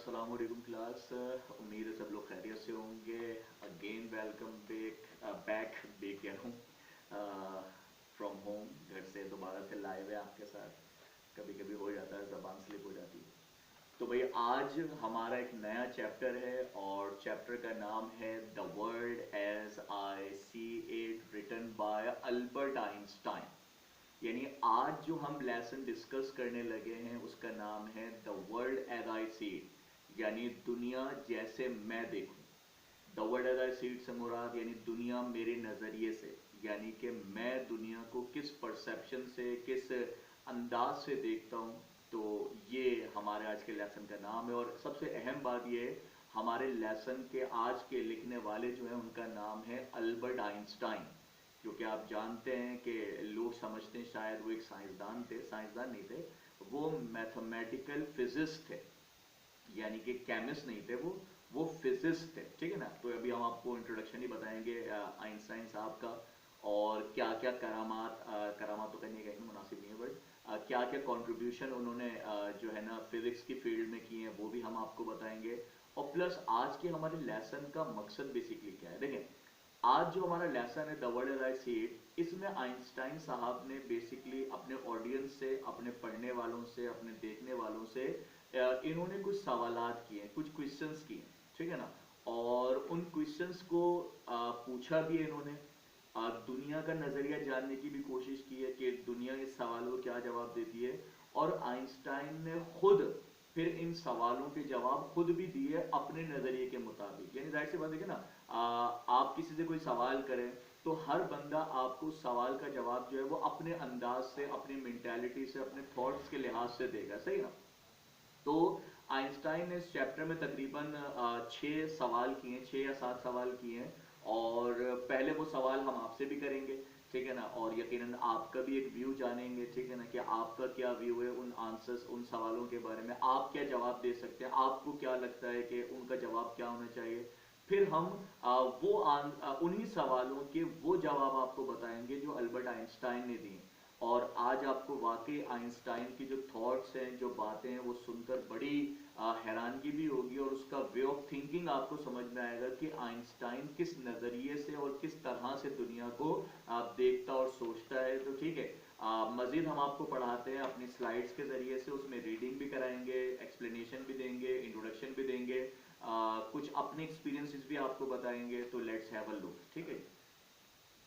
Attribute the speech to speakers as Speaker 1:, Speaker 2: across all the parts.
Speaker 1: अस्सलाम वालेकुम क्लास। उम्मीद है सब लोग खैरियत से होंगे। अगेन वेलकम बैक कह रहा हूँ फ्रॉम होम, घर से दोबारा से लाइव है आपके साथ। कभी कभी हो जाता है, ज़बान स्लिप हो जाती है। तो भाई आज हमारा एक नया चैप्टर है और चैप्टर का नाम है the world as I see it, written by Albert Einstein. यानी आज जो हम लेसन डिस्कस करने लगे हैं उसका नाम है the world as I see it, यानी दुनिया जैसे मैं देखूं। The world as I see it से मुराद यानी दुनिया मेरे नज़रिए से, यानी कि मैं दुनिया को किस परसेप्शन से, किस अंदाज से देखता हूँ। तो ये हमारे आज के लेसन का नाम है। और सबसे अहम बात ये है, हमारे लेसन के आज के लिखने वाले जो हैं उनका नाम है अल्बर्ट आइंस्टाइन। क्योंकि आप जानते हैं कि लोग समझते हैं शायद वो एक साइंसदान थे, साइंसदान नहीं थे, वो मैथमेटिकल फिजिस्ट थे, यानी कि केमिस्ट नहीं थे, वो फिजिस्ट थे। ठीक है ना। तो अभी हम आपको इंट्रोडक्शन ही बताएंगे आइंस्टाइन साहब का, और क्या क्या करामात, करामात तो करने का मुनासिब नहीं है, बट क्या क्या कंट्रीब्यूशन उन्होंने जो है ना फिजिक्स की फील्ड में किए हैं वो भी हम आपको बताएंगे। और प्लस आज के हमारे लेसन का मकसद बेसिकली क्या है, देखें आज जो हमारा लेसन है the world as I see it, इसमें आइंस्टाइन साहब ने बेसिकली अपने ऑडियंस से, अपने पढ़ने वालों से, अपने देखने वालों से इन्होंने कुछ सवालात किए, कुछ क्वेश्चंस किए। ठीक है ना। और उन क्वेश्चंस को पूछा भी इन्होंने, दुनिया का नज़रिया जानने की भी कोशिश की है कि दुनिया इस सवालों को क्या जवाब देती है। और आइंस्टाइन ने खुद फिर इन सवालों के जवाब खुद भी दिए अपने नज़रिए के मुताबिक। यानी जाहिर सी बात है कि ना, आप किसी से कोई सवाल करें तो हर बंदा आपको सवाल का जवाब जो है वो अपने अंदाज से, अपनी मेंटालिटी से, अपने थॉट्स के लिहाज से देगा। सही ना। तो आइंस्टाइन ने इस चैप्टर में तकरीबन 6 सवाल किए, 6 या 7 सवाल किए हैं। और पहले वो सवाल हम आपसे भी करेंगे, ठीक है ना, और यकीनन आपका भी एक व्यू जानेंगे। ठीक है ना, कि आपका क्या व्यू है उन आंसर्स, उन सवालों के बारे में, आप क्या जवाब दे सकते हैं, आपको क्या लगता है कि उनका जवाब क्या होना चाहिए। फिर हम उन्हीं सवालों के वो जवाब आपको बताएंगे जो अल्बर्ट आइंस्टाइन ने दिए। और आज आपको वाकई आइंस्टाइन की जो थॉट्स हैं, जो बातें हैं, वो सुनकर बड़ी हैरानगी भी होगी और उसका वे ऑफ थिंकिंग आपको समझ में आएगा कि आइंस्टाइन किस नज़रिए से और किस तरह से दुनिया को देखता और सोचता है। तो ठीक है, मज़ीद हम आपको पढ़ाते हैं अपनी स्लाइड्स के ज़रिए से, उसमें रीडिंग भी कराएंगे, एक्सप्लेनेशन भी देंगे, इंट्रोडक्शन भी देंगे, कुछ अपने एक्सपीरियंसेस भी आपको बताएंगे। तो लेट्स हैव अ लुक। ठीक है,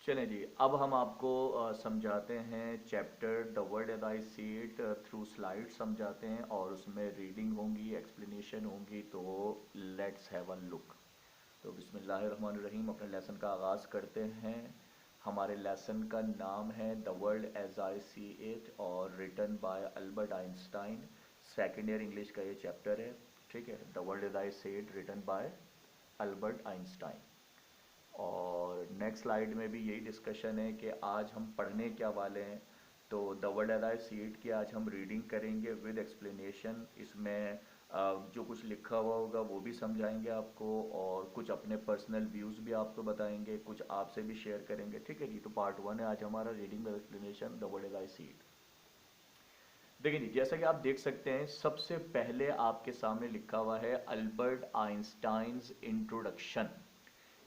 Speaker 1: चलें जी, अब हम आपको समझाते हैं chapter the world as I see it through slide समझाते हैं, और उसमें रीडिंग होंगी, एक्सप्लेनेशन होंगी। तो लेट्स हैव अ लुक। तो बिस्मिल्लाहिर्रहमानिर्रहीम, अपने लेसन का आगाज़ करते हैं। हमारे लेसन का नाम है the world as I see it और written by Albert Einstein. Second year English का ये चैप्टर है। ठीक है, the world as I see it written by Albert Einstein. और नेक्स्ट स्लाइड में भी यही डिस्कशन है कि आज हम पढ़ने क्या वाले हैं। तो the world as I see it की आज हम रीडिंग करेंगे विद एक्सप्लेनेशन। इसमें जो कुछ लिखा हुआ होगा वो भी समझाएंगे आपको, और कुछ अपने पर्सनल व्यूज़ भी आपको बताएंगे, कुछ आपसे भी शेयर करेंगे। ठीक है जी। तो पार्ट 1 है आज हमारा, reading with explanation the world as I see it. देखिए जी, जैसा कि आप देख सकते हैं, सबसे पहले आपके सामने लिखा हुआ है अल्बर्ट आइंस्टाइन्स इंट्रोडक्शन।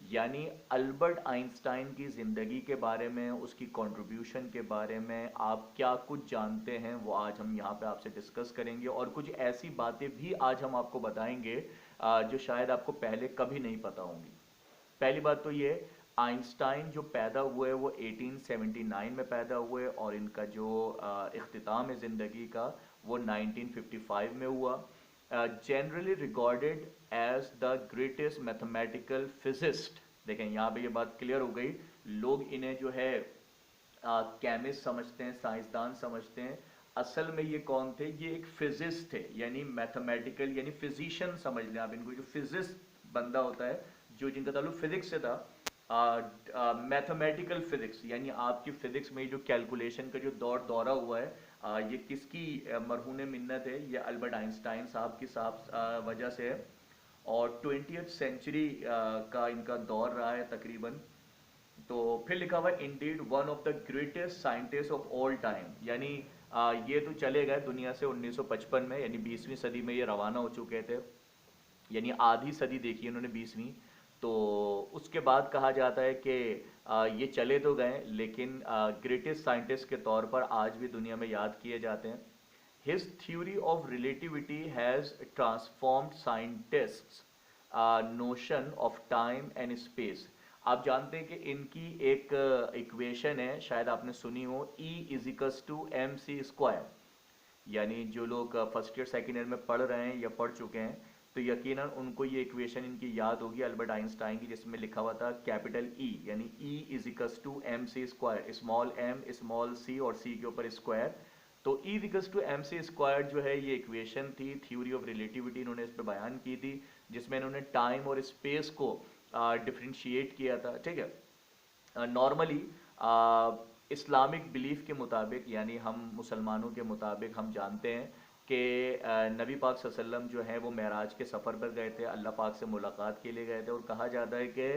Speaker 1: यानी अल्बर्ट आइंस्टाइन की ज़िंदगी के बारे में, उसकी कंट्रीब्यूशन के बारे में आप क्या कुछ जानते हैं वो आज हम यहाँ पे आपसे डिस्कस करेंगे। और कुछ ऐसी बातें भी आज हम आपको बताएंगे जो शायद आपको पहले कभी नहीं पता होंगी। पहली बात तो ये, आइंस्टाइन जो पैदा हुए वो 1879 में पैदा हुए, और इनका जो इख्तिताम है ज़िंदगी का वो 1955 में हुआ। Generally recorded as the greatest mathematical physicist. देखें यहाँ पे ये बात क्लियर हो गई, लोग इन्हें जो है केमिस्ट समझते हैं, साइंसदान समझते हैं। असल में ये कौन थे, ये एक फिजिस्ट थे, यानी मैथमेटिकल, यानी फिजिशियन समझ लें आप इनको। जो फिजिस्ट बंदा होता है, जो जिनका ताल्लुक फिजिक्स से था, मैथमेटिकल फिजिक्स, यानी आपकी फिजिक्स में जो कैलकुलेशन का जो दौरा हुआ है, ये किसकी मरहून मिन्नत है, ये अल्बर्ट आइंस्टाइन साहब की वजह से है। और 20th सेंचुरी का इनका दौर रहा है तकरीबन। तो फिर लिखा हुआ है Indeed one of the greatest scientist of all time, यानी ये तो चले गए दुनिया से 1955 में, यानी 20वीं सदी में ये रवाना हो चुके थे। यानी आधी सदी देखी उन्होंने 20वीं। तो उसके बाद कहा जाता है कि ये चले तो गए लेकिन ग्रेटेस्ट साइंटिस्ट के तौर पर आज भी दुनिया में याद किए जाते हैं। His theory of relativity has transformed scientists' notion of time and space. आप जानते हैं कि इनकी एक इक्वेशन है, शायद आपने सुनी हो, E equals to M C square. यानी जो लोग फर्स्ट ईयर सेकेंड ईयर में पढ़ रहे हैं या पढ़ चुके हैं तो यकीनन उनको ये इक्वेशन इनकी याद होगी अल्बर्ट आइंस्टाइन की, जिसमें लिखा हुआ था कैपिटल ई यानी E equals to M C square, small M small C और सी के ऊपर स्क्वायर। तो E equals to M C square जो है ये इक्वेशन थी, थ्योरी ऑफ रिलेटिविटी इन्होंने इस पर बयान की थी, जिसमें इन्होंने टाइम और स्पेस को डिफ्रेंशिएट किया था। ठीक है, नॉर्मली इस्लामिक बिलीफ के मुताबिक यानी हम मुसलमानों के मुताबिक हम जानते हैं कि नबी पाक सल्लल्लाहु अलैहि वसल्लम जो है वो मेराज के सफ़र पर गए थे, अल्लाह पाक से मुलाकात के लिए गए थे। और कहा जाता है कि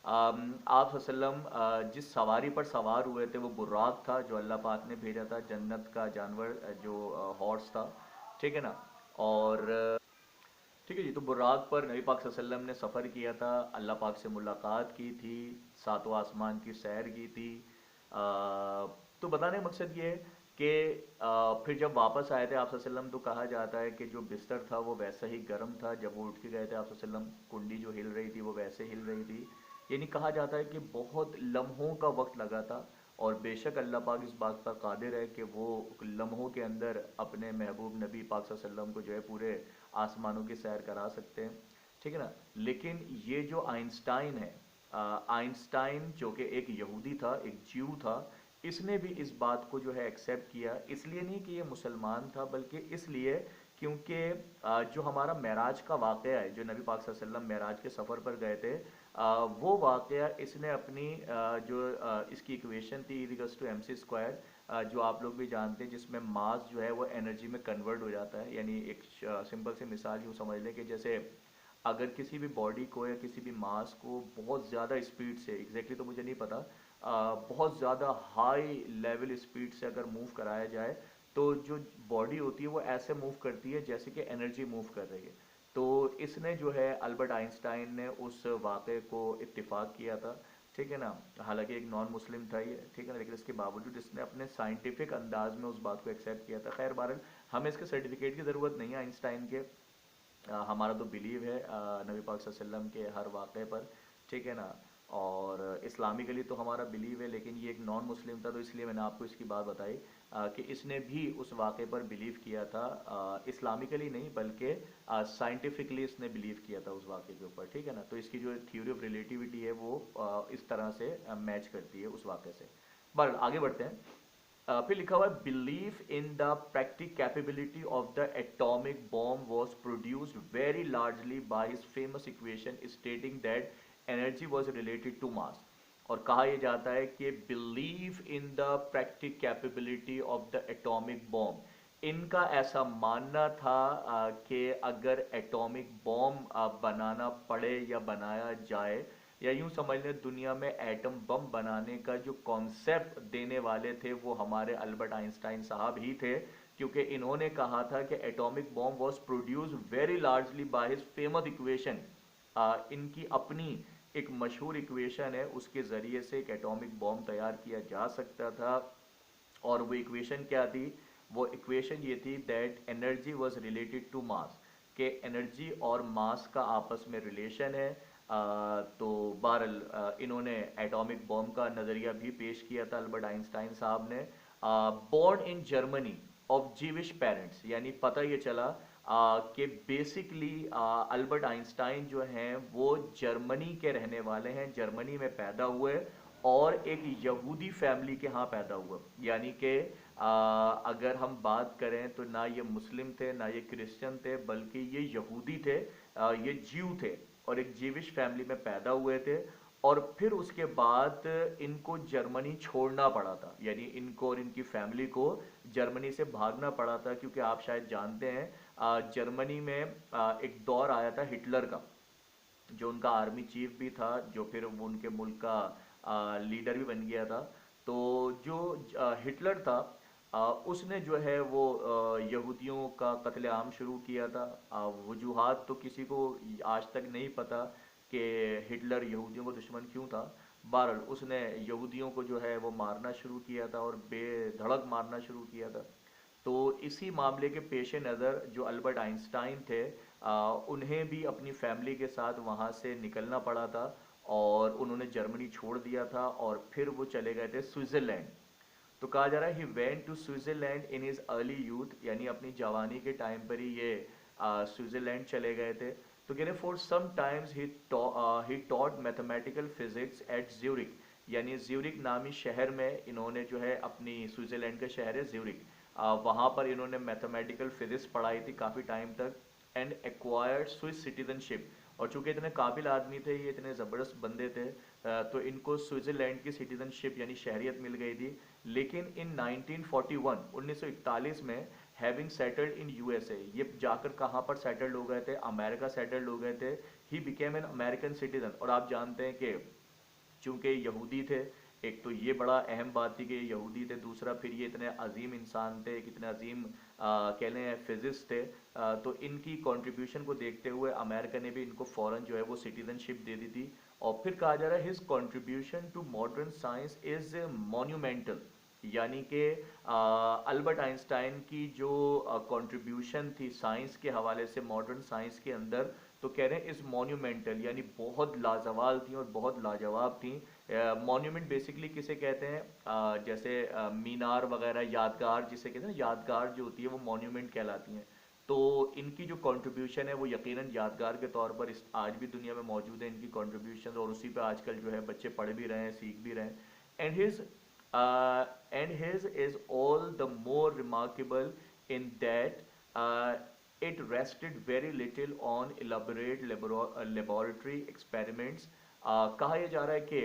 Speaker 1: आप सल्लल्लाहु जिस सवारी पर सवार हुए थे वो बुर्राक था, जो अल्लाह पाक ने भेजा था, जन्नत का जानवर जो हॉर्स था। ठीक है ना। और ठीक है जी, तो बुर्राक पर नबी पाक सल्लल्लाहु अलैहि वसल्लम ने सफ़र किया था, अल्लाह पाक से मुलाकात की थी, सातों आसमान की सैर की थी। तो बताने का मकसद ये है कि फिर जब वापस आए थे आप सल्लल्लाहु अलैहि वसल्लम, तो कहा जाता है कि जो बिस्तर था वो वैसा ही गर्म था जब वो उठ के गए थे आप सल्लल्लाहु अलैहि वसल्लम, कुंडी जो हिल रही थी वो वैसे हिल रही थी। यानी कहा जाता है कि बहुत लम्हों का वक्त लगा था। और बेशक अल्लाह पाक इस बात पर कादिर है कि वो लम्हों के अंदर अपने महबूब नबी पाक सल्लल्लाहु अलैहि वसल्लम को जो है पूरे आसमानों की सैर करा सकते हैं। ठीक है ना। लेकिन ये जो आइंस्टाइन है, आइंस्टाइन जो कि एक यहूदी था, एक ज्यू था, इसने भी इस बात को जो है एक्सेप्ट किया। इसलिए नहीं कि ये मुसलमान था, बल्कि इसलिए क्योंकि जो हमारा मेराज का वाक़या है, जो नबी पाक सल्लल्लाहु अलैहि वसल्लम मेराज के सफ़र पर गए थे, वो वाक़या इसने अपनी जो इसकी इक्वेशन थी equals to M C square, जो आप लोग भी जानते हैं, जिसमें मास जो है वो एनर्जी में कन्वर्ट हो जाता है। यानी एक सिंपल सी मिसाल यूँ समझ लें कि जैसे अगर किसी भी बॉडी को या किसी भी मास को बहुत ज़्यादा स्पीड से, एग्जैक्टली तो मुझे नहीं पता, बहुत ज़्यादा हाई लेवल स्पीड से अगर मूव कराया जाए तो जो बॉडी होती है वो ऐसे मूव करती है जैसे कि एनर्जी मूव कर रही है। तो इसने जो है अल्बर्ट आइंस्टाइन ने उस वाक़े को इत्तिफाक किया था। ठीक है ना। हालांकि एक नॉन मुस्लिम था ये, ठीक है ना, लेकिन इसके बावजूद इसने अपने साइंटिफिक अंदाज में उस बात को एक्सेप्ट किया था। खैर बहरहाल हमें इसके सर्टिफिकेट की ज़रूरत नहीं है आइंस्टाइन के, हमारा तो बिलीव है नबी पाक सल्लल्लाहु अलैहि वसल्लम के हर वाक़े पर। ठीक है ना। और इस्लामिकली तो हमारा बिलीव है, लेकिन ये एक नॉन मुस्लिम था तो इसलिए मैंने आपको इसकी बात बताई कि इसने भी उस वाक़े पर बिलीव किया था, इस्लामिकली नहीं बल्कि साइंटिफिकली इसने बिलीव किया था उस वाक़े के ऊपर। ठीक है ना। तो इसकी जो थ्योरी ऑफ रिलेटिविटी है वो इस तरह से मैच करती है उस वाक़े से। बट आगे बढ़ते हैं। फिर लिखा हुआ है belief in the practic capability of the atomic bomb was produced very largely by his famous equation stating that energy was related to mass. और कहा यह जाता है कि believe in the practic capability of the atomic bomb, इनका ऐसा मानना था कि अगर एटॉमिक बॉम्ब बनाना पड़े या बनाया जाए, या यूं समझ लें दुनिया में एटम बम बनाने का जो कॉन्सेप्ट देने वाले थे वो हमारे अल्बर्ट आइंस्टाइन साहब ही थे। क्योंकि इन्होंने कहा था कि atomic bomb was produce very largely by his famous equation, इनकी अपनी एक मशहूर इक्वेशन है, उसके ज़रिए से एक एटॉमिक बॉम्ब तैयार किया जा सकता था। और वो इक्वेशन क्या थी? वो इक्वेशन ये थी that energy was related to mass, के एनर्जी और मास का आपस में रिलेशन है। तो बहरहाल इन्होंने एटॉमिक बॉम्ब का नज़रिया भी पेश किया था अल्बर्ट आइंस्टाइन साहब ने। Born in Germany of Jewish parents, यानी पता ये चला कि बेसिकली अल्बर्ट आइंस्टाइन जो हैं वो जर्मनी के रहने वाले हैं, जर्मनी में पैदा हुए और एक यहूदी फैमिली के यहाँ पैदा हुए। यानी कि अगर हम बात करें तो ना ये मुस्लिम थे ना ये क्रिश्चियन थे, बल्कि ये यहूदी थे, ये ज्यू थे और एक जीविश फैमिली में पैदा हुए थे। और फिर उसके बाद इनको जर्मनी छोड़ना पड़ा था, यानी इनको और इनकी फैमिली को जर्मनी से भागना पड़ा था। क्योंकि आप शायद जानते हैं जर्मनी में एक दौर आया था हिटलर का, जो उनका आर्मी चीफ भी था, जो फिर वो उनके मुल्क का लीडर भी बन गया था। तो जो हिटलर था उसने जो है वो यहूदियों का कत्लेआम शुरू किया था। वजूहात तो किसी को आज तक नहीं पता कि हिटलर यहूदियों को दुश्मन क्यों था। बहरहाल उसने यहूदियों को जो है वो मारना शुरू किया था और बेधड़क मारना शुरू किया था। तो इसी मामले के पेश नज़र जो अल्बर्ट आइंस्टाइन थे, उन्हें भी अपनी फैमिली के साथ वहाँ से निकलना पड़ा था और उन्होंने जर्मनी छोड़ दिया था और फिर वो चले गए थे स्विट्ज़रलैंड। तो कहा जा रहा है he went to Switzerland in his early youth, यानी अपनी जवानी के टाइम पर ही ये स्विट्जरलैंड चले गए थे। तो कह रहे for some times he taught mathematical physics at Zurich, यानी ज्यूरिक नामी शहर में इन्होंने जो है अपनी, स्विट्जरलैंड का शहर है ज्यूरिक, वहाँ पर इन्होंने मैथमेटिकल फिजिक्स पढ़ाई थी काफ़ी टाइम तक। एंड एक्वायर्ड स्विस सिटीजनशिप, और चूंकि इतने काबिल आदमी थे, ये इतने ज़बरदस्त बंदे थे, तो इनको स्विट्ज़रलैंड की सिटीजनशिप यानी शहरियत मिल गई थी। लेकिन इन 1941 1941 में हैविंग सेटल्ड इन यूएसए, ये जाकर कहाँ पर सेटल्ड हो गए थे, अमेरिका सेटल्ड हो गए थे। He became an American citizen. और आप जानते हैं कि चूंकि यहूदी थे, एक तो ये बड़ा अहम बात थी कि यहूदी थे, दूसरा फिर ये इतने अजीम इंसान थे, कितने अजीम कह लें फिजिस्ट थे, तो इनकी कंट्रीब्यूशन को देखते हुए अमेरिका ने भी इनको फ़ौरन जो है वो सिटीजनशिप दे दी थी। और फिर कहा जा रहा है his contribution to modern science is monumental, यानी कि अल्बर्ट आइंस्टाइन की जो कंट्रीब्यूशन थी साइंस के हवाले से मॉडर्न साइंस के अंदर, तो कह रहे हैं इस मॉन्यूमेंटल, यानी बहुत लाजवाल थी और बहुत लाजवाब थी। मॉन्यूमेंट बेसिकली किसे कहते हैं, जैसे मीनार वगैरह, यादगार जिसे कहते हैं ना, यादगार जो होती है वो मॉन्यूमेंट कहलाती हैं। तो इनकी जो कंट्रीब्यूशन है वो यकीनन यादगार के तौर पर इस आज भी दुनिया में मौजूद है इनकी कंट्रीब्यूशन, और उसी पे आजकल जो है बच्चे पढ़ भी रहे हैं, सीख भी रहे हैं। And his is all the more remarkable in that it rested very little on elaborate laboratory experiments। कहा यह जा रहा है कि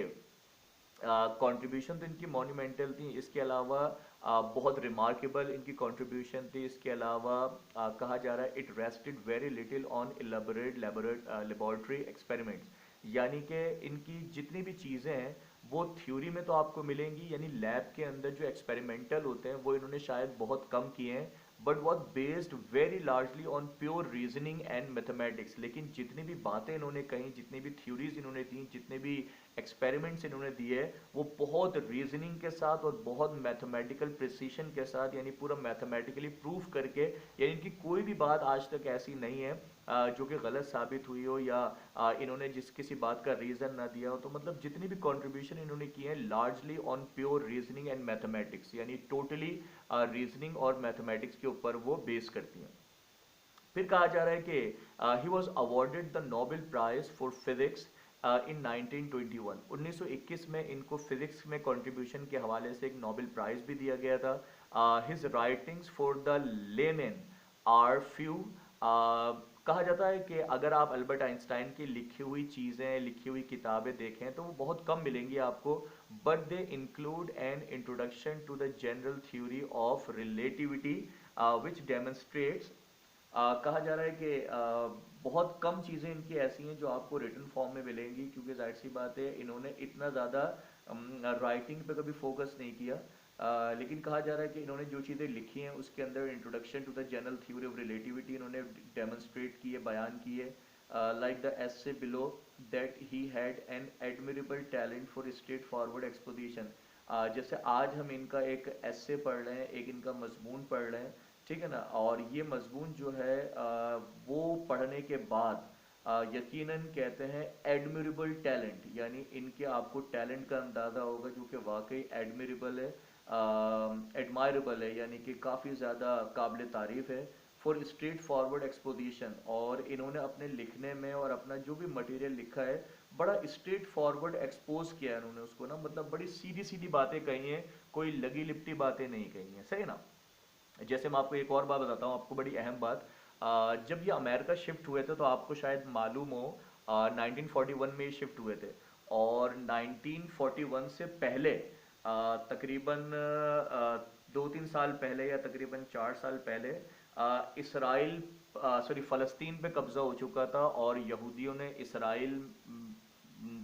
Speaker 1: कंट्रीब्यूशन तो इनकी मॉन्यूमेंटल थी, इसके अलावा बहुत रिमार्केबल इनकी कंट्रीब्यूशन थी। इसके अलावा कहा जा रहा है it rested very little on elaborate laboratory experiments, यानी कि इनकी जितनी भी चीज़ें हैं वो थ्योरी में तो आपको मिलेंगी, यानी लैब के अंदर जो एक्सपेरिमेंटल होते हैं वो इन्होंने शायद बहुत कम किए हैं, but was based very largely on pure reasoning and mathematics. लेकिन जितनी भी बातें इन्होंने कही, जितनी भी थ्योरीज इन्होंने दी, जितने भी एक्सपेरिमेंट्स इन्होंने दिए, वो बहुत रीजनिंग के साथ और बहुत मैथमेटिकल प्रिसीशन के साथ, यानी पूरा मैथमेटिकली प्रूफ करके, यानी इनकी कोई भी बात आज तक ऐसी नहीं है जो कि गलत साबित हुई हो या इन्होंने जिस किसी बात का रीज़न ना दिया हो। तो मतलब जितनी भी कंट्रीब्यूशन इन्होंने की है largely on pure reasoning and mathematics, यानी टोटली रीजनिंग और मैथमेटिक्स के ऊपर वो बेस करती हैं। फिर कहा जा रहा है कि he was awarded the Nobel prize for physics in 1921 1921 में इनको फिजिक्स में कंट्रीब्यूशन के हवाले से एक नोबेल प्राइज भी दिया गया था। His writings for the laymen are few. कहा जाता है कि अगर आप अल्बर्ट आइंस्टाइन की लिखी हुई चीज़ें, लिखी हुई किताबें देखें तो वो बहुत कम मिलेंगी आपको, but they include an introduction to the general theory of relativity which demonstrates. कहा जा रहा है कि बहुत कम चीज़ें इनकी ऐसी हैं जो आपको रिटन फॉर्म में मिलेंगी, क्योंकि जाहिर सी बात है इन्होंने इतना ज़्यादा राइटिंग पे कभी फोकस नहीं किया। लेकिन कहा जा रहा है कि इन्होंने जो चीज़ें लिखी हैं उसके अंदर introduction to the general theory of relativity इन्होंने डेमोन्स्ट्रेट की है, बयान की है। Like the essay below that he had an admirable talent for straight forward exposition. जैसे आज हम इनका एक एसे पढ़ रहे हैं, एक इनका मजमून पढ़ रहे हैं, ठीक है ना, और ये मजमून जो है वो पढ़ने के बाद यकीनन कहते हैं एडमिरेबल टैलेंट, यानी इनके आपको टैलेंट का अंदाज़ा होगा जो कि वाकई एडमिरेबल है, एडमायरेबल है, यानी कि काफ़ी ज़्यादा काबिल तारीफ़ है। फॉर स्ट्रेट फॉरवर्ड एक्सपोजिशन, और इन्होंने अपने लिखने में और अपना जो भी मटेरियल लिखा है बड़ा स्ट्रेट फॉरवर्ड एक्सपोज किया है इन्होंने उसको ना, मतलब बड़ी सीधी सीधी बातें कही हैं, कोई लगी लिपटी बातें नहीं कही हैं, सही ना। जैसे मैं आपको एक और बात बताता हूँ, आपको बड़ी अहम बात, जब ये अमेरिका शिफ्ट हुए थे तो आपको शायद मालूम हो 1941 में ये शिफ्ट हुए थे, और 1941 से पहले तकरीबन 2-3 साल पहले या तकरीबन 4 साल पहले इसराइल सॉरी फ़लस्तीन पे कब्ज़ा हो चुका था और यहूदियों ने इसराइल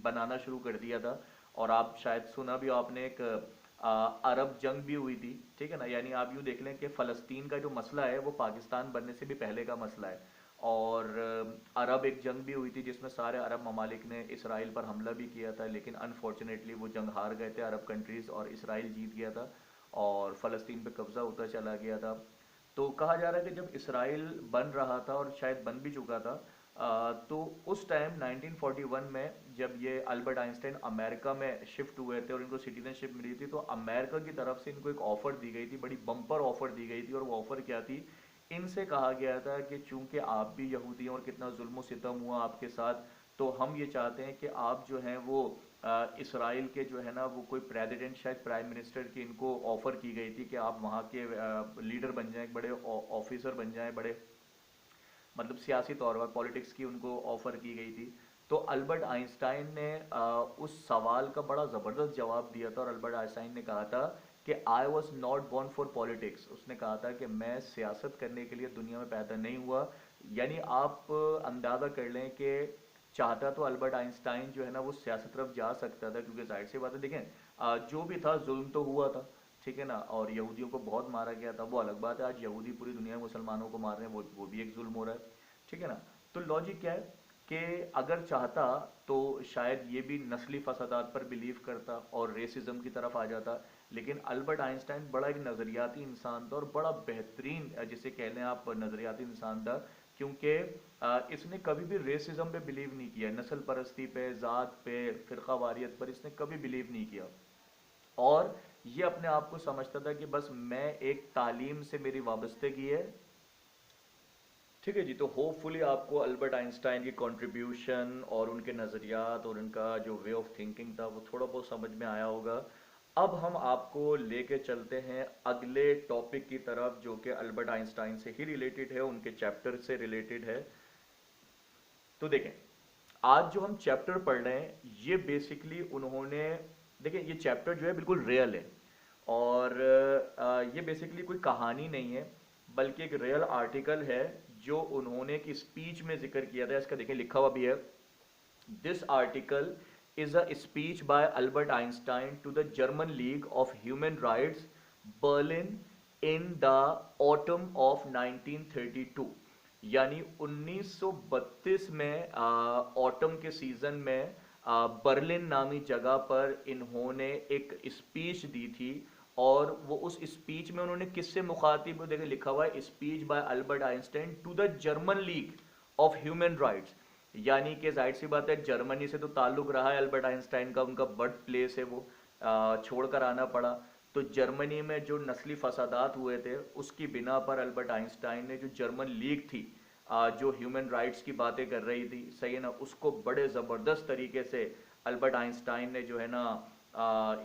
Speaker 1: बनाना शुरू कर दिया था। और आप शायद सुना भी हो आपने, एक
Speaker 2: अरब जंग भी हुई थी, ठीक है ना। यानी आप यूँ देख लें कि फ़लस्तीन का जो मसला है वो पाकिस्तान बनने से भी पहले का मसला है। और अरब एक जंग भी हुई थी जिसमें सारे अरब ममालिक ने इसराइल पर हमला भी किया था, लेकिन अनफॉर्चुनेटली वो जंग हार गए थे अरब कंट्रीज़, और इसराइल जीत गया था और फ़लस्तीन पे कब्ज़ा होता चला गया था। तो कहा जा रहा है कि जब इसराइल बन रहा था, और शायद बन भी चुका था, तो उस टाइम 1941 में जब ये अल्बर्ट आइंस्टाइन अमेरिका में शिफ्ट हुए थे और इनको सिटीजनशिप मिली थी, तो अमेरिका की तरफ से इनको एक ऑफ़र दी गई थी, बड़ी बम्पर ऑफ़र दी गई थी। और वो ऑफ़र क्या थी, इनसे कहा गया था कि चूंकि आप भी यहूदी हैं और कितना जुल्म सितम हुआ आपके साथ, तो हम ये चाहते हैं कि आप जो हैं वो इसराइल के जो है ना वो कोई प्रेसिडेंट, शायद प्राइम मिनिस्टर की इनको ऑफ़र की गई थी कि आप वहाँ के लीडर बन जाएं, बड़े ऑफिसर बन जाएं, बड़े मतलब सियासी तौर पर पॉलिटिक्स की उनको ऑफ़र की गई थी। तो अल्बर्ट आइंस्टाइन ने उस सवाल का बड़ा ज़बरदस्त जवाब दिया था, और अल्बर्ट आइंस्टाइन ने कहा था कि I was not born for politics. उसने कहा था कि मैं सियासत करने के लिए दुनिया में पैदा नहीं हुआ। यानी आप अंदाज़ा कर लें कि चाहता तो अल्बर्ट आइंस्टाइन जो है ना वो सियासत तरफ जा सकता था, क्योंकि जाहिर सी बात है, देखें जो भी था जुल्म तो हुआ था, ठीक है ना। और यहूदियों को बहुत मारा गया था, वो अलग बात है। आज यहूदी पूरी दुनिया में मुसलमानों को मार रहे हैं, वो भी एक जुल्म हो रहा है, ठीक है ना। तो लॉजिक क्या है कि अगर चाहता तो शायद ये भी नस्ली फसादात पर बिलीव करता और रेसिज्म की तरफ आ जाता। लेकिन अल्बर्ट आइंस्टाइन बड़ा एक नज़रियाती इंसान था, और बड़ा बेहतरीन जिसे कह लें आप नज़रियाती इंसान था, क्योंकि इसने कभी भी रेसिज्म पे बिलीव नहीं किया, नस्ल परस्ती पे, ज़ात पे, फ़िरका वारियत पर इसने कभी बिलीव नहीं किया। और ये अपने आप को समझता था कि बस मैं एक तालीम से मेरी वाबस्तगी है, ठीक है जी। तो होपफुली आपको अल्बर्ट आइंस्टाइन की कंट्रीब्यूशन और उनके नज़रियात और उनका जो वे ऑफ थिंकिंग था वो थोड़ा बहुत समझ में आया होगा। अब हम आपको लेके चलते हैं अगले टॉपिक की तरफ, जो कि अल्बर्ट आइंस्टाइन से ही रिलेटेड है, उनके चैप्टर से रिलेटेड है। तो देखें, आज जो हम चैप्टर पढ़ रहे हैं ये बेसिकली उन्होंने, देखें ये चैप्टर जो है बिल्कुल रियल है, और ये बेसिकली कोई कहानी नहीं है, बल्कि एक रियल आर्टिकल है जो उन्होंने एक स्पीच में जिक्र किया था। इसका देखें लिखा हुआ भी है, this article is a speech by Albert Einstein to the German League of Human Rights, Berlin, in the autumn of 1932। यानी 1932 में ऑटम के सीजन में बर्लिन नामी जगह पर इन्होंने एक स्पीच दी थी। और वो उस स्पीच में उन्होंने किससे मुखातिब, देखे लिखा हुआ है, speech by Albert Einstein to the German League of Human Rights. यानी कि जाहिर सी बात है जर्मनी से तो ताल्लुक रहा है अल्बर्ट आइंस्टाइन का, उनका बर्थ प्लेस है वो, छोड़कर आना पड़ा। तो जर्मनी में जो नस्ली फसादात हुए थे उसकी बिना पर अल्बर्ट आइंस्टाइन ने जो जर्मन लीग थी, जो ह्यूमन राइट्स की बातें कर रही थी, सही है ना, उसको बड़े ज़बरदस्त तरीके से अल्बर्ट आइंस्टाइन ने जो है ना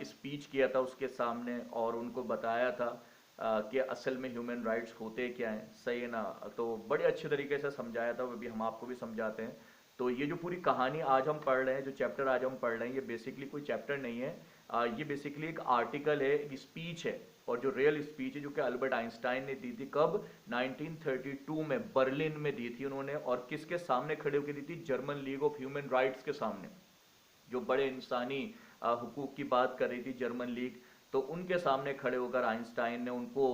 Speaker 2: स्पीच किया था उसके सामने, और उनको बताया था कि असल में ह्यूमन राइट्स होते क्या हैं, सही है ना। तो बड़े अच्छे तरीके से समझाया था, वो भी हम आपको भी समझाते हैं। तो ये जो पूरी कहानी आज हम पढ़ रहे हैं, जो चैप्टर आज हम पढ़ रहे हैं, ये बेसिकली कोई चैप्टर नहीं है, ये बेसिकली एक आर्टिकल है, एक स्पीच है, और जो रियल स्पीच है जो कि अल्बर्ट आइंस्टाइन ने दी थी, कब, 1932 में बर्लिन में दी थी उन्होंने। और किसके सामने खड़े होकर दी थी, German League of Human rights के सामने, जो बड़े इंसानी हुकूक की बात कर रही थी जर्मन लीग। तो उनके सामने खड़े होकर आइंस्टाइन ने उनको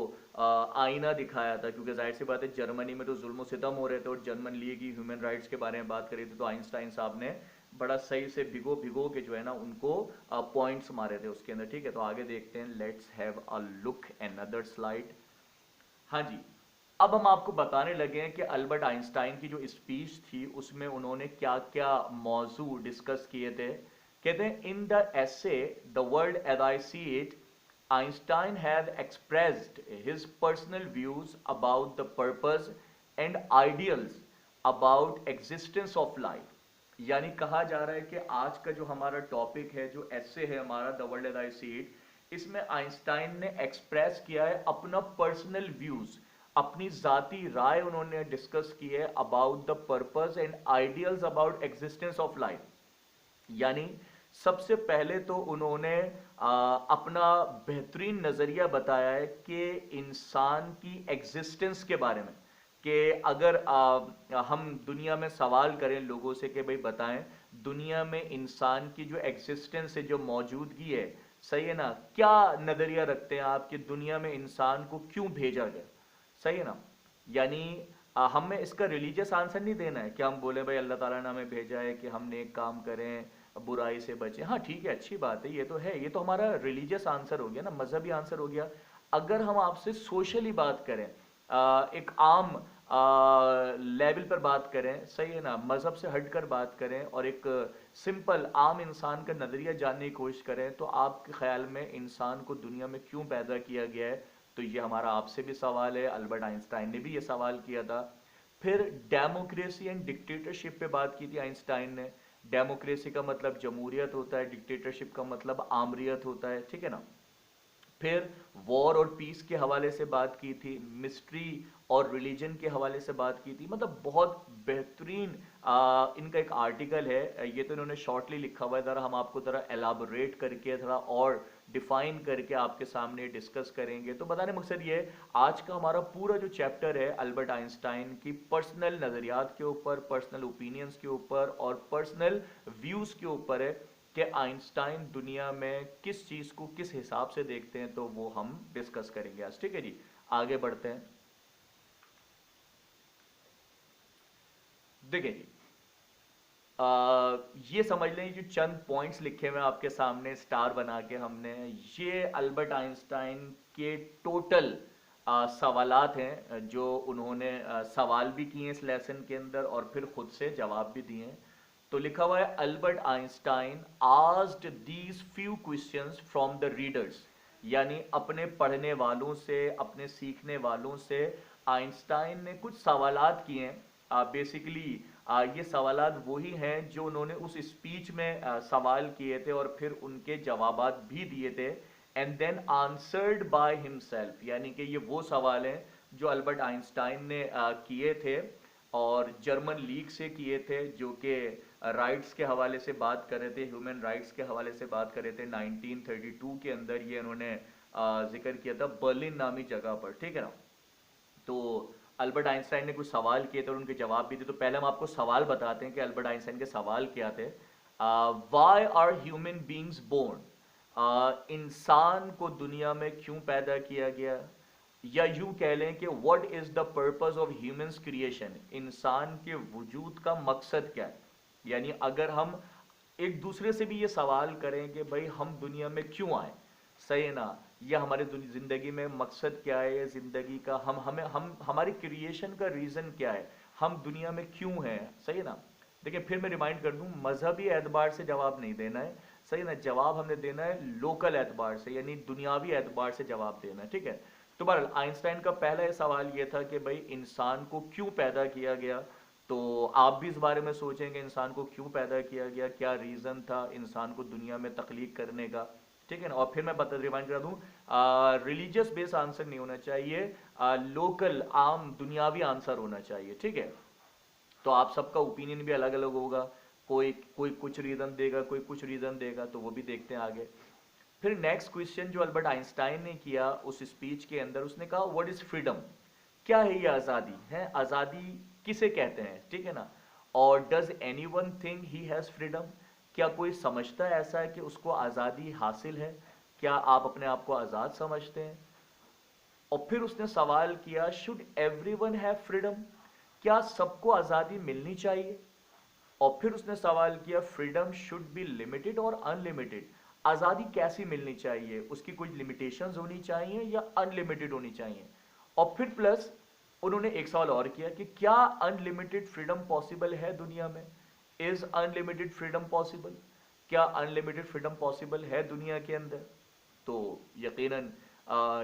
Speaker 2: आईना दिखाया था, क्योंकि जाहिर सी बात है जर्मनी में तो जुल्म सितम हो रहे थे और जर्मन लीग ही ह्यूमन राइट्स के बारे में बात कर रही थी। तो आइंस्टाइन साहब ने बड़ा सही से भिगो भिगो के जो है ना उनको पॉइंट्स मारे थे उसके अंदर, ठीक है। तो आगे देखते हैं, let's have a look another slide. हाँ जी, अब हम आपको बताने लगे हैं कि अल्बर्ट आइंस्टाइन की जो स्पीच थी उसमें उन्होंने क्या क्या मौजू डिस्कस किए थे। कहते हैं, in the essay the world as I see it, Einstein has expressed his personal views about the purpose and ideals about existence of life. यानी कहा जा रहा है कि आज का जो हमारा टॉपिक है, जो ऐसे है हमारा, the world as I see it, इसमें आइंस्टाइन ने एक्सप्रेस किया है अपना पर्सनल व्यूज, अपनी जाती राय उन्होंने डिस्कस की है about the purpose and ideals about existence of life. यानी सबसे पहले तो उन्होंने अपना बेहतरीन नज़रिया बताया है कि इंसान की एग्जिस्टेंस के बारे में, कि अगर हम दुनिया में सवाल करें लोगों से कि भाई बताएं दुनिया में इंसान की जो एग्जिस्टेंस है, जो मौजूदगी है, सही है ना, क्या नजरिया रखते हैं आप कि दुनिया में इंसान को क्यों भेजा गया, सही है ना। यानी हमें इसका रिलीजियस आंसर नहीं देना है कि हम बोले भाई अल्लाह ताला ने हमें भेजा है कि हम नेक काम करें, बुराई से बचें। हाँ ठीक है, अच्छी बात है, ये तो है, ये तो हमारा रिलीजियस आंसर हो गया ना, मजहबी आंसर हो गया। अगर हम आपसे सोशली बात करें, एक आम लेवल पर बात करें, सही है ना, मजहब से हटकर बात करें और एक सिंपल आम इंसान का नजरिया जानने की कोशिश करें, तो आपके ख्याल में इंसान को दुनिया में क्यों पैदा किया गया है? तो ये हमारा आपसे भी सवाल है, अल्बर्ट आइंस्टाइन ने भी ये सवाल किया था। फिर डेमोक्रेसी एंड डिक्टेटरशिप पे बात की थी आइंस्टाइन ने। डेमोक्रेसी का मतलब जमहूरियत होता है, डिक्टेटरशिप का मतलब आमरियत होता है, ठीक है ना। फिर वॉर और पीस के हवाले से बात की थी, मिस्ट्री और रिलीजन के हवाले से बात की थी। मतलब बहुत बेहतरीन इनका एक आर्टिकल है, ये तो इन्होंने शॉर्टली लिखा हुआ है, ज़रा हम आपको ज़रा एलाबोरेट करके थोड़ा और डिफाइन करके आपके सामने डिस्कस करेंगे। तो बताने मकसद ये है, आज का हमारा पूरा जो चैप्टर है अल्बर्ट आइंस्टाइन की पर्सनल नज़रियात के ऊपर, पर्सनल ओपिनियंस के ऊपर और पर्सनल व्यूज़ के ऊपर है कि आइंस्टाइन दुनिया में किस चीज को किस हिसाब से देखते हैं, तो वो हम डिस्कस करेंगे आज, ठीक है जी। आगे बढ़ते हैं। देखिए जी, ये समझ लें, जो चंद पॉइंट्स लिखे हुए हैं आपके सामने स्टार बना के हमने, ये अल्बर्ट आइंस्टाइन के टोटल सवालात हैं जो उन्होंने सवाल भी किए इस लेसन के अंदर और फिर खुद से जवाब भी दिए हैं। तो लिखा हुआ है, Albert Einstein asked these few questions from the readers, यानी अपने पढ़ने वालों से, अपने सीखने वालों से आइंस्टाइन ने कुछ सवालात किए हैं। बेसिकली ये सवालात वही हैं जो उन्होंने उस स्पीच में सवाल किए थे और फिर उनके जवाबात भी दिए थे, and then answered by himself. यानी कि ये वो सवाल हैं जो अल्बर्ट आइंस्टाइन ने किए थे और जर्मन लीग से किए थे, जो कि राइट्स के हवाले से बात कर रहे थे, ह्यूमन राइट्स के हवाले से बात कर रहे थे। 1932 के अंदर ये उन्होंने जिक्र किया था बर्लिन नामी जगह पर, ठीक है ना। तो अल्बर्ट आइंस्टाइन ने कुछ सवाल किए थे और उनके जवाब भी थे। तो पहले हम आपको सवाल बताते हैं कि अल्बर्ट आइंस्टाइन के सवाल क्या थे। Why are human beings born, इंसान को दुनिया में क्यों पैदा किया गया, या यूं कह लें कि what is the purpose of humans creation, इंसान के वजूद का मकसद क्या है। यानी अगर हम एक दूसरे से भी ये सवाल करें कि भाई हम दुनिया में क्यों आए, सही है ना, या हमारे जिंदगी में मकसद क्या है, या जिंदगी का हम हमारी क्रिएशन का रीजन क्या है, हम दुनिया में क्यों हैं, सही है ना। देखिए फिर मैं रिमाइंड कर दूं, मजहबी एतबार से जवाब नहीं देना है, सही है ना, जवाब हमने देना है लोकल एतबार से, यानी दुनियावी एतबार से जवाब देना है, ठीक है। तो बहरहाल आइंस्टाइन का पहला सवाल यह था कि भाई इंसान को क्यों पैदा किया गया। तो आप भी इस बारे में सोचेंगे इंसान को क्यों पैदा किया गया, क्या रीज़न था इंसान को दुनिया में तख्लीक करने का, ठीक है ना। और फिर मैं बता रिमाइंड करा दूं, रिलीजियस बेस आंसर नहीं होना चाहिए, लोकल आम दुनियावी आंसर होना चाहिए, ठीक है। तो आप सबका ओपिनियन भी अलग अलग होगा, कोई कोई कुछ रीज़न देगा, कोई कुछ रीज़न देगा, तो वो भी देखते हैं आगे। फिर नेक्स्ट क्वेश्चन जो अल्बर्ट आइंस्टाइन ने किया उस स्पीच के अंदर, उसने कहा व्हाट इज फ्रीडम, क्या है ये आज़ादी है, आज़ादी किसे कहते हैं, ठीक है ना। और does any one think he has freedom, क्या कोई समझता है ऐसा है कि उसको आज़ादी हासिल है, क्या आप अपने आप को आज़ाद समझते हैं। और फिर उसने सवाल किया, शुड एवरीवन हैव फ्रीडम, क्या सबको आज़ादी मिलनी चाहिए। और फिर उसने सवाल किया, फ्रीडम शुड बी लिमिटेड और अनलिमिटेड, आज़ादी कैसी मिलनी चाहिए, उसकी कोई लिमिटेशंस होनी चाहिए या अनलिमिटेड होनी चाहिए। और फिर प्लस उन्होंने एक सवाल और किया कि क्या अनलिमिटेड फ्रीडम पॉसिबल है दुनिया में, इज अनलिमिटेड फ्रीडम पॉसिबल, क्या अनलिमिटेड फ्रीडम पॉसिबल है दुनिया के अंदर। तो यकीनन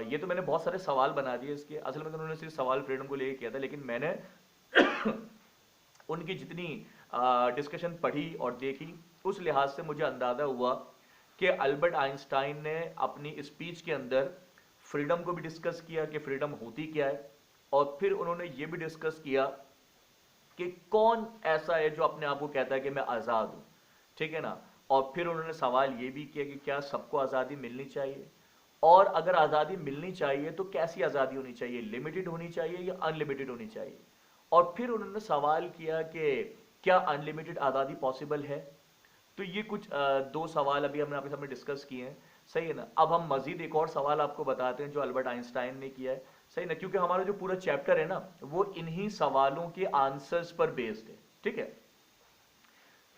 Speaker 2: ये तो मैंने बहुत सारे सवाल बना दिए इसके, असल में तो उन्होंने सिर्फ सवाल फ्रीडम को लेकर किया था, लेकिन मैंने उनकी जितनी डिस्कशन पढ़ी और देखी उस लिहाज से मुझे अंदाजा हुआ कि अल्बर्ट आइंस्टाइन ने अपनी स्पीच के अंदर फ्रीडम को भी डिस्कस किया कि फ्रीडम होती क्या है, और फिर उन्होंने ये भी डिस्कस किया कि कौन ऐसा है जो अपने आप को कहता है कि मैं आज़ाद हूं, ठीक है ना। और फिर उन्होंने सवाल ये भी किया कि क्या सबको आज़ादी मिलनी चाहिए, और अगर आज़ादी मिलनी चाहिए तो कैसी आज़ादी होनी चाहिए, लिमिटेड होनी चाहिए या अनलिमिटेड होनी चाहिए। और फिर उन्होंने सवाल किया कि क्या अनलिमिटेड आज़ादी पॉसिबल है। तो ये कुछ दो सवाल अभी हमने आपके सामने डिस्कस किए हैं। सही है ना। अब हम मजीद एक और सवाल आपको बताते हैं जो अल्बर्ट आइंस्टाइन ने किया है, सही ना, क्योंकि हमारा जो पूरा चैप्टर है ना वो इन्हीं सवालों के आंसर्स पर बेस्ड है, ठीक है।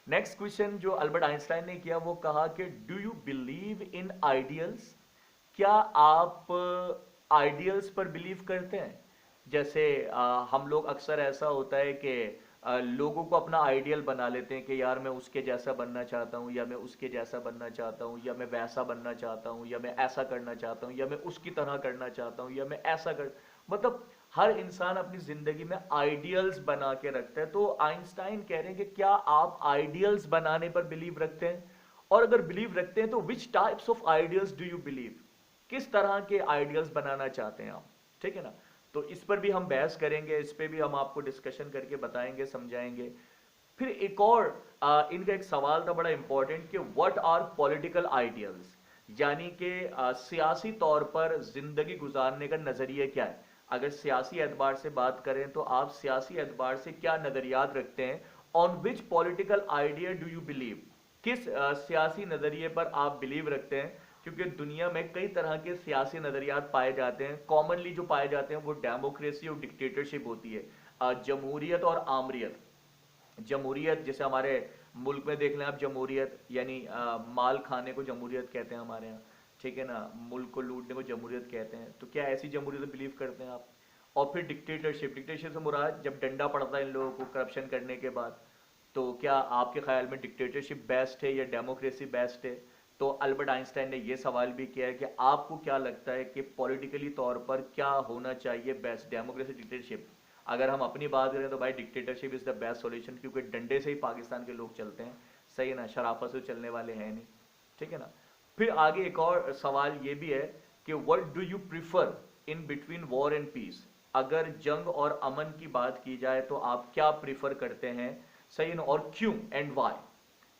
Speaker 2: नेक्स्ट क्वेश्चन जो अल्बर्ट आइंस्टाइन ने किया वो कहा कि do you believe in ideals, क्या आप आइडियल्स पर बिलीव करते हैं। जैसे हम लोग अक्सर ऐसा होता है कि लोगों को अपना आइडियल बना लेते हैं कि यार मैं उसके जैसा बनना चाहता हूँ, या मैं उसके जैसा बनना चाहता हूँ, या मैं वैसा बनना चाहता हूँ, या मैं ऐसा करना चाहता हूँ, या मैं उसकी तरह करना चाहता हूँ, या मैं ऐसा कर, मतलब हर इंसान अपनी जिंदगी में आइडियल्स बना के रखता है। तो आइंस्टाइन कह रहे हैं कि क्या आप आइडियल्स बनाने पर बिलीव रखते हैं, और अगर बिलीव रखते हैं तो which types of ideals do you believe, किस तरह के आइडियल्स बनाना चाहते हैं आप, ठीक है ना। तो इस पर भी हम बहस करेंगे, इस पे भी हम आपको डिस्कशन करके बताएंगे, समझाएंगे। फिर एक और इनका एक सवाल था बड़ा इंपॉर्टेंट कि व्हाट आर पॉलिटिकल आइडियल्स, यानी कि सियासी तौर पर जिंदगी गुजारने का नजरिया क्या है। अगर सियासी एतबार से बात करें तो आप सियासी एतबार से क्या नजरियात रखते हैं, on which political idea do you believe, किस सियासी नजरिए पर आप बिलीव रखते हैं। क्योंकि दुनिया में कई तरह के सियासी नजरियात पाए जाते हैं, कॉमनली जो पाए जाते हैं वो डेमोक्रेसी और डिक्टेटरशिप होती है, जमहूरियत और आमरियत। जमहूरियत जैसे हमारे मुल्क में देख लें आप, जमहूरियत यानी माल खाने को जमहूरियत कहते हैं हमारे यहाँ, ठीक है ना, मुल्क को लूटने को जमहूरियत कहते हैं। तो क्या ऐसी जमहूरियत बिलीव करते हैं आप। और फिर डिक्टेटरशिप, डिक्टेटरशिप से मुराद जब डंडा पड़ता है इन लोगों को करप्शन करने के बाद, तो क्या आपके ख्याल में डिक्टेटरशिप बेस्ट है या डेमोक्रेसी बेस्ट है। तो अल्बर्ट आइंस्टाइन ने यह सवाल भी किया है कि आपको क्या लगता है कि पॉलिटिकली तौर पर क्या होना चाहिए बेस्ट, डेमोक्रेसी डिक्टेटरशिप। अगर हम अपनी बात करें तो भाई dictatorship is the best solution, क्योंकि डंडे से ही पाकिस्तान के लोग चलते हैं, सही है ना, शराफत से चलने वाले हैं नहीं, ठीक है ना। फिर आगे एक और सवाल ये भी है कि what do you prefer in between war and peace, अगर जंग और अमन की बात की जाए तो आप क्या प्रिफर करते हैं, सही है ना, और क्यों एंड वाई,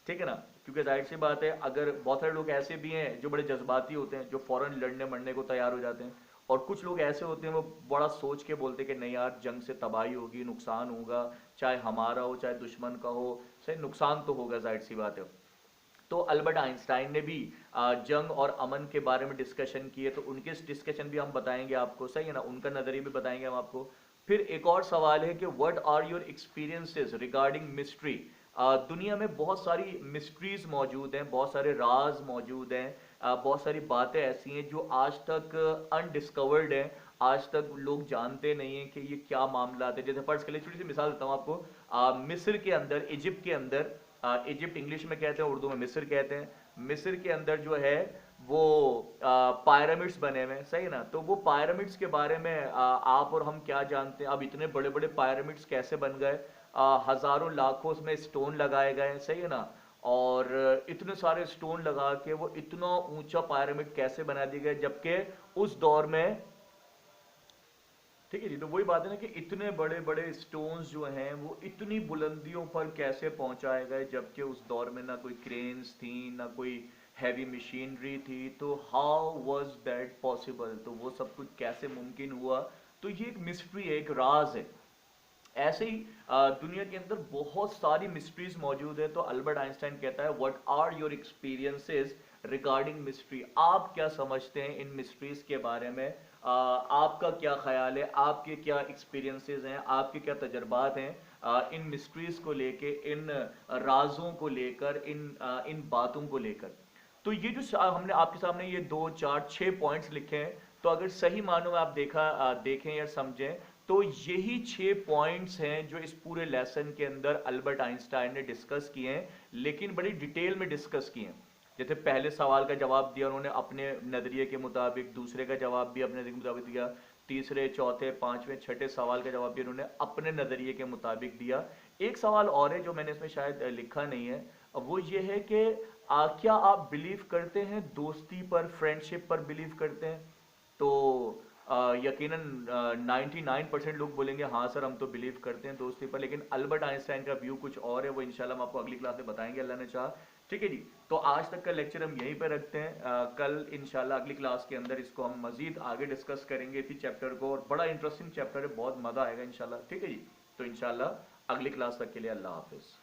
Speaker 2: ठीक है ना। क्योंकि जाहिर सी बात है अगर बहुत सारे लोग ऐसे भी हैं जो बड़े जज्बाती होते हैं, जो फौरन लड़ने मरने को तैयार हो जाते हैं, और कुछ लोग ऐसे होते हैं वो बड़ा सोच के बोलते हैं कि नहीं यार जंग से तबाही होगी, नुकसान होगा, चाहे हमारा हो चाहे दुश्मन का हो, सही नुकसान तो होगा, जाहिर सी बात है। तो अल्बर्ट आइंस्टाइन ने भी जंग और अमन के बारे में डिस्कशन किए, तो उनके डिस्कशन भी हम बताएंगे आपको, सही है ना, उनका नजरिया भी बताएंगे हम आपको। फिर एक और सवाल है कि what are your experiences regarding mystery. दुनिया में बहुत सारी मिस्ट्रीज मौजूद हैं, बहुत सारे राज मौजूद हैं, बहुत सारी बातें ऐसी हैं जो आज तक अनडिस्कवर्ड हैं, आज तक लोग जानते नहीं हैं कि ये क्या मामला है। जैसे फर्ज के लिए छोटी सी मिसाल देता हूँ आपको, मिस्र के अंदर, इजिप्ट के अंदर, इजिप्ट इंग्लिश में कहते हैं, उर्दू में मिस्र कहते हैं, मिस्र के अंदर जो है वो पायरामिड्स बने हुए हैं, सही ना। तो वो पायरामिड्स के बारे में आप और हम क्या जानते हैं, अब इतने बड़े बड़े पायरामिड्स कैसे बन गए, हजारों लाखों उसमें स्टोन लगाए गए, सही है ना, और इतने सारे स्टोन लगा के वो इतना ऊंचा पायरामिड कैसे बना दिया गया, जबकि उस दौर में, ठीक है जी। तो वही बात है ना कि इतने बड़े बड़े स्टोन्स जो हैं वो इतनी बुलंदियों पर कैसे पहुंचाए गए, जबकि उस दौर में ना कोई क्रेन्स थी ना कोई हैवी मशीनरी थी। तो हाउ वाज दैट पॉसिबल, तो वो सब कुछ कैसे मुमकिन हुआ। तो ये एक मिस्ट्री है, एक राज है। ऐसे ही दुनिया के अंदर बहुत सारी मिस्ट्रीज मौजूद है। तो अल्बर्ट आइंस्टाइन कहता है what are your experiences regarding mystery, आप क्या समझते हैं इन मिस्ट्रीज के बारे में, आपका क्या ख्याल है, आपके क्या एक्सपीरियंसेस हैं, आपके क्या तजर्बात हैं इन मिस्ट्रीज को लेके, इन राजों को लेकर, इन बातों को लेकर। तो ये जो हमने आपके सामने ये 2 4 6 पॉइंट्स लिखे हैं, तो अगर सही मानों में आप देखें या समझें तो यही 6 पॉइंट्स हैं जो इस पूरे लेसन के अंदर अल्बर्ट आइंस्टाइन ने डिस्कस किए हैं, लेकिन बड़ी डिटेल में डिस्कस किए हैं। जैसे पहले सवाल का जवाब दिया उन्होंने अपने नजरिए के मुताबिक, दूसरे का जवाब भी अपने नजरिए के मुताबिक दिया, तीसरे चौथे पांचवें छठे सवाल का जवाब भी उन्होंने अपने नजरिए के मुताबिक दिया। एक सवाल और है जो मैंने इसमें शायद लिखा नहीं है, वो ये है कि क्या आप बिलीव करते हैं दोस्ती पर, फ्रेंडशिप पर बिलीव करते हैं। तो यकीनन 99% लोग बोलेंगे हाँ सर हम तो बिलीव करते हैं दोस्ती पर, लेकिन अल्बर्ट आइंस्टाइन का व्यू कुछ और है, वो इंशाल्लाह हम आपको अगली क्लास में बताएंगे अल्लाह ने चाहा, ठीक है जी। तो आज तक का लेक्चर हम यहीं पे रखते हैं, कल इंशाल्लाह अगली क्लास के अंदर इसको हम मजीद आगे डिस्कस करेंगे इसी चैप्टर को, और बड़ा इंटरेस्टिंग चैप्टर है, बहुत मजा आएगा इंशाल्लाह, ठीक है जी। तो इंशाल्लाह अगली क्लास तक के लिए अल्लाह हाफिज।